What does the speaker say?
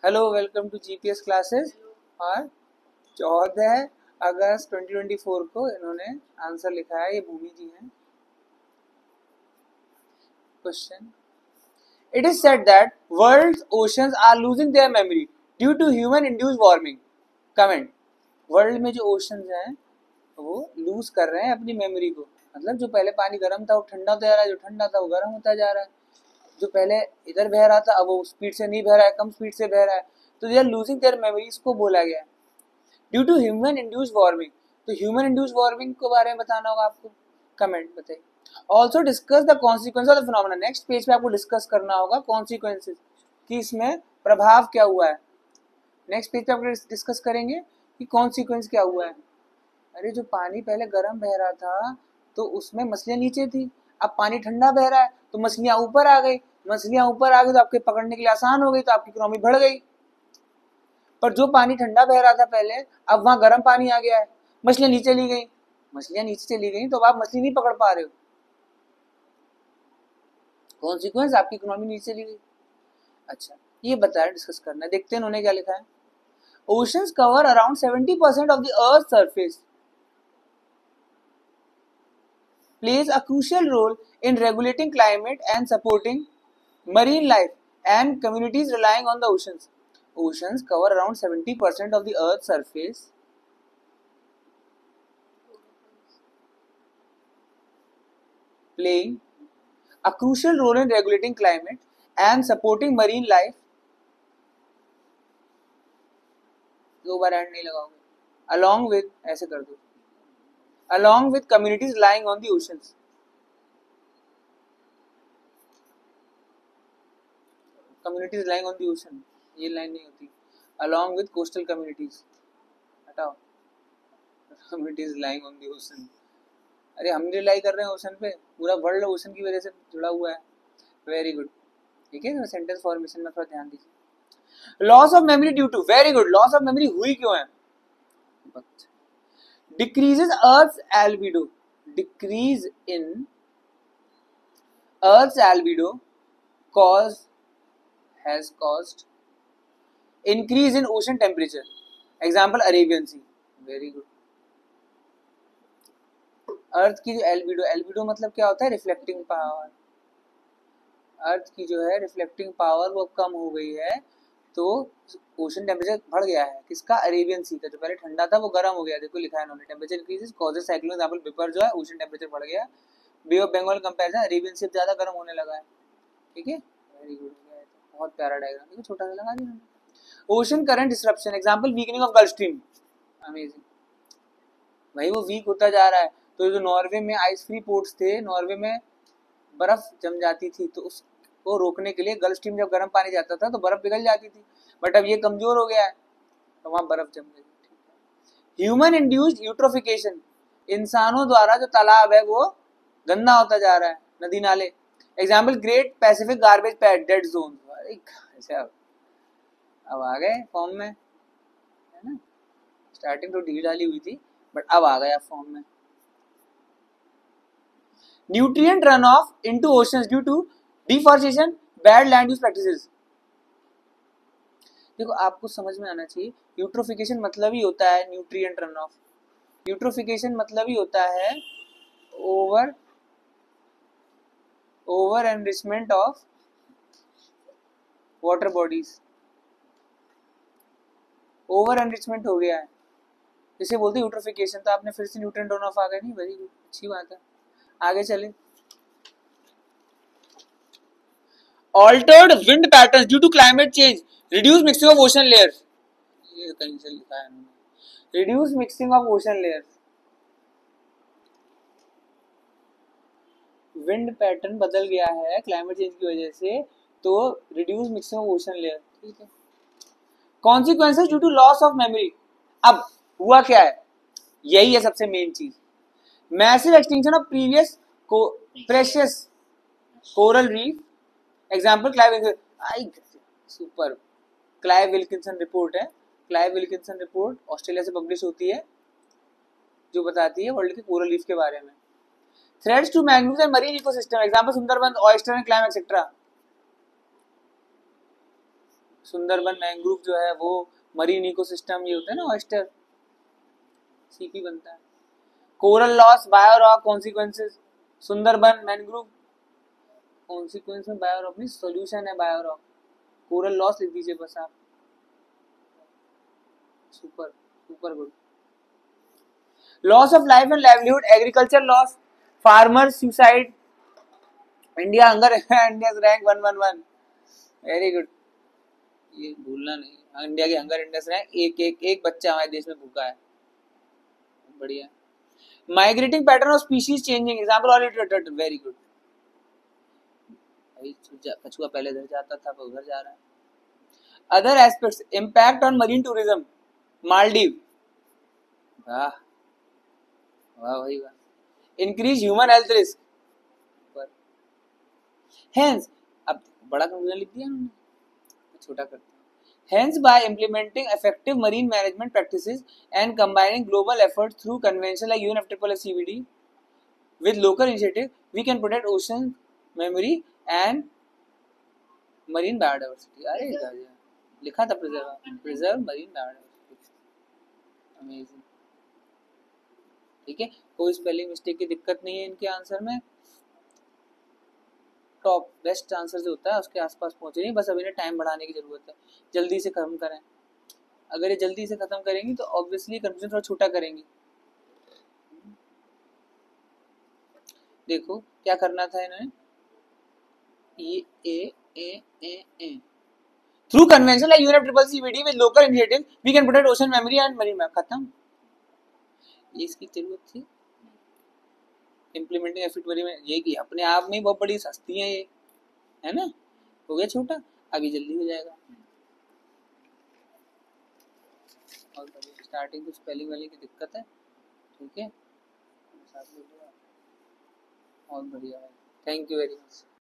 Hello, welcome to GPS classes. और 14 अगस्त 2024 को इन्होंने आंसर लिखा है, ये भूमि जी हैं। Question, it is said that world oceans are losing their memory due to human induced warming. Comment, world में जो ओशंस हैं वो लूज कर रहे हैं अपनी मेमोरी को। मतलब जो पहले पानी गर्म था वो ठंडा होता जा रहा है, जो ठंडा था वो गर्म होता जा रहा है, जो पहले इधर बह रहा था अब वो स्पीड से नहीं बह रहा है, कम स्पीड से बह रहा है। तो they are losing their memories को बोला गया है due to human induced warming. तो ह्यूमन इंड्यूस्ड वार्मिंग के बारे में बताना होगा आपको। कमेंट बताइए। Also discuss the consequence of the phenomena. Next page पे आपको डिस्कस करना होगा कॉन्सिक्वेंसेज कि इसमें प्रभाव क्या हुआ है। नेक्स्ट पेज पे आप डिस्कस करेंगे कि कॉन्सिक्वेंस क्या हुआ है। अरे जो पानी पहले गर्म बह रहा था तो उसमें मछलियां नीचे थी, अब पानी ठंडा बह रहा है तो मछलियां ऊपर आ गई। मछलियां ऊपर आ गई तो आपके पकड़ने के लिए आसान हो गई, तो आपकी इकोनॉमी बढ़ गई। पर जो पानी ठंडा बह रहा था पहले, अब वहां गर्म पानी आ गया है, मछलियां नीचे चली गई। मछलियां नीचे चली गई तो अब आप मछली नहीं पकड़ पा रहे हो। कॉन्सिक्वेंस, आपकी इकोनॉमी नीचे चली गई। अच्छा, ये बताया, डिस्कस करना है। देखते हैं उन्होंने क्या लिखा है। Oceans cover around 70% of the earth surface, plays a crucial role in regulating climate and supporting marine life and communities relying on the oceans. Oceans cover around 70% of the Earth's surface, playing a crucial role in regulating climate and supporting marine life. दो बार and नहीं लगाओगे। Along with, ऐसे कर दो, along with communities lying on the oceans. Communities lying on the ocean, ये line नहीं होती। Along with coastal communities, हटाओ। Communities lying on the ocean, अरे हम रिलाई कर रहे हैं ओशन पे, पूरा वर्ल्ड ओशन की वजह से जुड़ा हुआ है। वेरी गुड, ठीक है। सेंटेंस फॉर्मेशन में थोड़ा ध्यान दीजिए। Loss of memory due to, very good, loss of memory हुई क्यों है। Decreases earth albedo, decrease in earth albedo cause has caused increase in ocean temperature. Example Arabian sea. Very good. Earth की जो albedo, albedo मतलब क्या होता है, reflecting power. अर्थ की जो है रिफ्लेक्टिंग पावर वो कम हो गई है, तो ओशन टेम्परेचर बढ़ गया है। किसका, अरेबियन सी का। जो पहले ठंडा था वो गर्म हो गया। देखो लिखा है उन्होंने, temperature increases causes cyclone. Example बिपर जो है, ओशन टेम्परेचर बढ़ गया। Bay of Bengal comparison, Arabian sea ज्यादा गर्म होने लगा है। ठीक है, वेरी गुड, बहुत प्यारा डायग्राम। देखो छोटा सा लगा दिया। Ocean current disruption, example weakening of gulf stream. Amazing भाई, वो वीक होता जा रहा है। तो जो नॉर्वे में आइस फ्री पोर्ट्स थे, नॉर्वे में बर्फ जम जाती थी, तो उसको रोकने के लिए गल्फ स्ट्रीम जब गर्म पानी जाता था तो बर्फ पिघल जाती थी। बट अब ये कमजोर हो गया है तो वहां बर्फ जम गई। ह्यूमन इंड्यूस्ड यूट्रोफिकेशन, इंसानों द्वारा जो तालाब है वो गंदा होता जा रहा है, नदी नाले। Example great Pacific garbage pad dead zone. अब आ गए फॉर्म में, है ना। स्टार्टिंग तो ढील डाली हुई थी बट अब आ गया फॉर्म में। Nutrient run off into oceans due to deforestation, bad land use practices. देखो आपको समझ में आना चाहिए, यूट्रोफिकेशन मतलब ही होता है न्यूट्रिएंट रन ऑफ। यूट्रोफिकेशन मतलब ही होता है over enrichment of water bodies. Over enrichment हो गया है, जिसे बोलते हैं यूट्रोफिकेशन। तो आपने फिर से न्यूट्रिएंट रन ऑफ आ गया, नहीं, वेरी गुड, अच्छी बात है। आगे चले। Altered wind patterns due to climate change, reduce mixing of ocean layers. ये कहीं से लिखा है उन्होंने, reduce mixing of ocean layers. Wind pattern बदल गया है क्लाइमेट चेंज की वजह से, तो reduce mixing of ocean layer. ठीक है। Consequences due to loss of memory. अब हुआ क्या है, यही है सबसे मेन चीज। Massive extinction of previous precious coral reef. Example super Clive Wilkinson report है। क्लाइव विल्किंसन रिपोर्ट ऑस्ट्रेलिया से पब्लिश होती है, जो बताती है वर्ल्ड के कोरल रीफ के बारे में। Threats to mangroves and marine ecosystem, example Sundarban, oyster and clam etcetera. Sundarban mangrove जो है वो मरीन इकोसिस्टम, ये होता है ना ऑयस्टर, सीपी बनता है। Coral loss, bioroc, consequences, Sundarban mangrove, consequence में बायोरॉक नहीं, सॉल्यूशन है बायोरॉक। कोरल लॉस लिख दीजिए बस आप। Super super good. Loss of life and livelihood, agriculture loss, farmer suicide, India hunger India rank 111, very good, ये भूलना नहीं। इंडिया के हंगर इंडेक्स रैंक, एक बच्चा हमारे देश में भूखा है, बढ़िया। Migrating pattern of species changing, example all, very good. कछुआ पहले इधर जाता था, उधर जा रहा है। Other aspects, impact on marine tourism, Maldives, वाह वाह भाई वाह। Increase human health risk, hence, अब बड़ा कंक्लूजन लिख दिया उन्होंने, छोटा करते हैं। Hence, by implementing effective marine management practices and combining global efforts through conventions like UNFCCC with local initiatives, we can protect ocean memory and marine biodiversity. अरे लिखा था preserve marine biodiversity, amazing। ठीक है, कोई स्पेलिंग मिस्टेक की दिक्कत नहीं है इनके आंसर में। टॉप बेस्ट आंसर जो होता है उसके आसपास पहुंच रही है, बस अभी ना टाइम बढ़ाने की जरूरत है, जल्दी से खत्म करें। अगर ये जल्दी से खत्म करेंगी तो ऑब्वियसली कंफ्यूजन थोड़ा छोटा करेंगी। देखो क्या करना था इन्हें, ये a through convention like UNFCCC with local initiative we can protect ocean memory and marine map, खत्म। ये इसकी जरूरत थी इम्प्लीमेंटिंग एफिट में, ये की अपने आप में ही बहुत बड़ी सस्ती है ये, है ना, हो गया छोटा, आगे जल्दी हो जाएगा। और स्टार्टिंग तो स्पेलिंग वाली की दिक्कत है, ठीक है, और बढ़िया है। Thank you very much.